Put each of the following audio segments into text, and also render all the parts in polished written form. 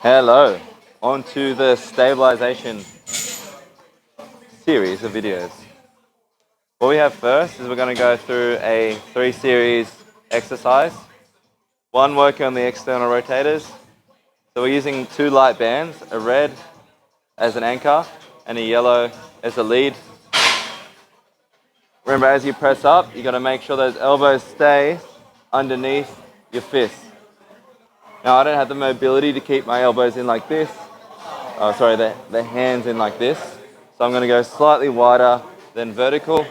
Hello, on to the stabilization series of videos. What we have first is we're going to go through a 3-series exercise. One working on the external rotators. So we're using 2 light bands, a red as an anchor and a yellow as a lead. Remember, as you press up, you've got to make sure those elbows stay underneath your fists. Now, I don't have the mobility to keep my elbows in like this. The hands in like this. So I'm going to go slightly wider than vertical.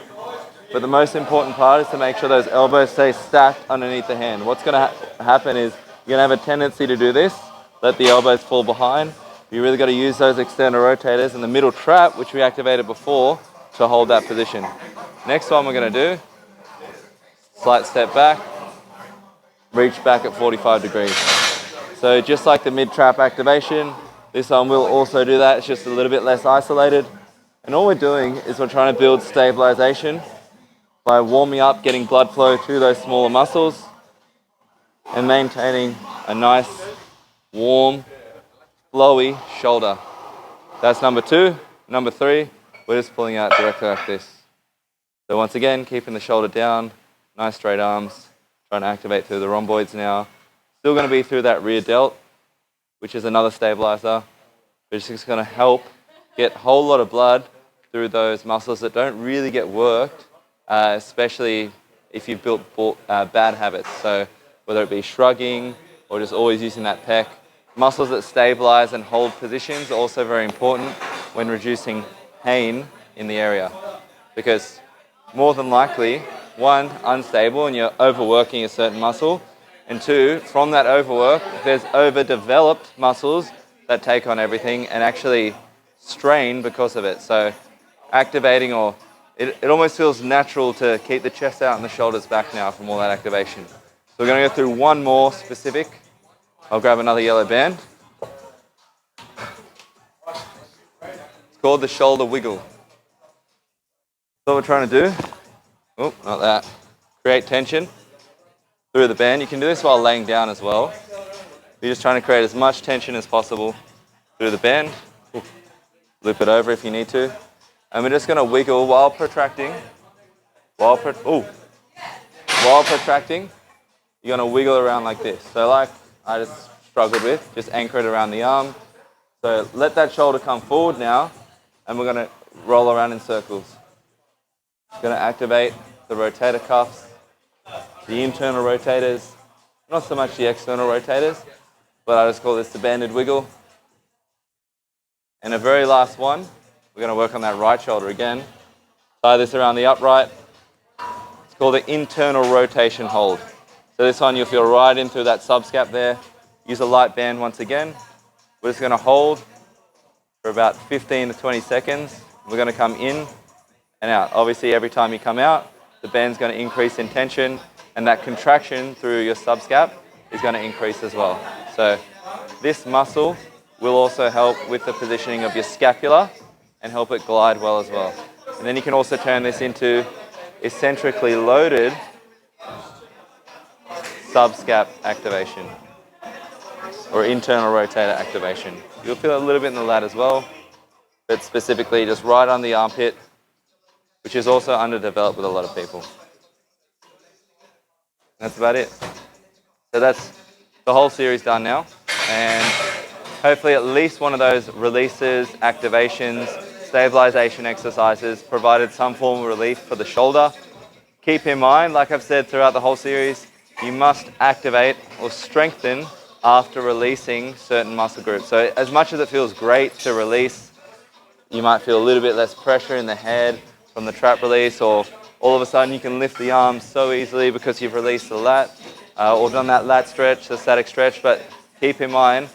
But the most important part is to make sure those elbows stay stacked underneath the hand. What's going to happen is you're going to have a tendency to do this, let the elbows fall behind. You really got to use those external rotators and the middle trap, which we activated before, to hold that position. Next one we're going to do, slight step back, reach back at 45 degrees. So just like the mid-trap activation, this one will also do that. It's just a little bit less isolated. And all we're doing is we're trying to build stabilization by warming up, getting blood flow to those smaller muscles, and maintaining a nice, warm, flowy shoulder. That's number 2. Number 3, we're just pulling out directly like this. So once again, keeping the shoulder down, nice straight arms, trying to activate through the rhomboids now. Still going to be through that rear delt, which is another stabilizer, which is going to help get a whole lot of blood through those muscles that don't really get worked, especially if you've built bad habits. So whether it be shrugging or just always using that pec, muscles that stabilize and hold positions are also very important when reducing pain in the area. Because more than likely, 1, unstable and you're overworking a certain muscle, and 2, from that overwork, there's overdeveloped muscles that take on everything and actually strain because of it. So activating, or it almost feels natural to keep the chest out and the shoulders back now from all that activation. So we're going to go through one more specific. I'll grab another yellow band. It's called the shoulder wiggle. So what we're trying to do, not that, create tension through the band. You can do this while laying down as well. You're just trying to create as much tension as possible through the band. Loop it over if you need to. And we're just going to wiggle while protracting. While protracting, you're going to wiggle around like this. So like I just struggled with, just anchor it around the arm. So let that shoulder come forward now, and we're going to roll around in circles. Going to activate the rotator cuffs, the internal rotators, not so much the external rotators, but I just call this the banded wiggle. And the very last one, we're going to work on that right shoulder again. Tie this around the upright. It's called the internal rotation hold. So this one you'll feel right in through that subscap there. Use a light band once again. We're just going to hold for about 15 to 20 seconds. We're going to come in and out. Obviously, every time you come out, the band's going to increase in tension, and that contraction through your subscap is going to increase as well. So this muscle will also help with the positioning of your scapula and help it glide well as well. And then you can also turn this into eccentrically loaded subscap activation or internal rotator activation. You'll feel a little bit in the lat as well, but specifically just right on the armpit, which is also underdeveloped with a lot of people. That's about it. So that's the whole series done now, and hopefully at least one of those releases, activations, stabilization exercises provided some form of relief for the shoulder. Keep in mind, like I've said throughout the whole series, you must activate or strengthen after releasing certain muscle groups. So as much as it feels great to release, you might feel a little bit less pressure in the head from the trap release, or all of a sudden you can lift the arms so easily because you've released the lat or done that lat stretch, the static stretch. But keep in mind,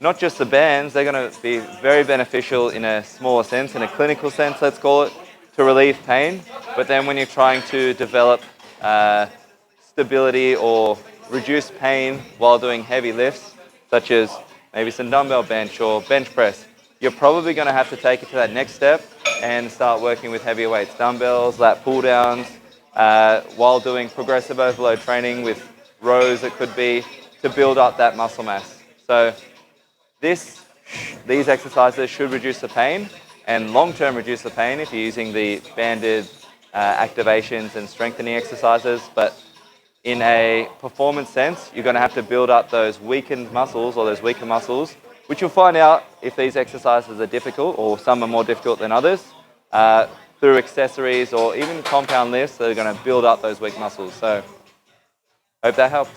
not just the bands, they're going to be very beneficial in a smaller sense, in a clinical sense, let's call it, to relieve pain. But then when you're trying to develop stability or reduce pain while doing heavy lifts, such as maybe some dumbbell bench or bench press, you're probably going to have to take it to that next step and start working with heavier weights, dumbbells, lat pull downs, while doing progressive overload training with rows, it could be, to build up that muscle mass. So These exercises should reduce the pain and long-term reduce the pain if you're using the banded activations and strengthening exercises. But in a performance sense, you're going to have to build up those weakened muscles or those weaker muscles, which you'll find out if these exercises are difficult or some are more difficult than others, through accessories or even compound lifts that are going to build up those weak muscles. So, hope that helped.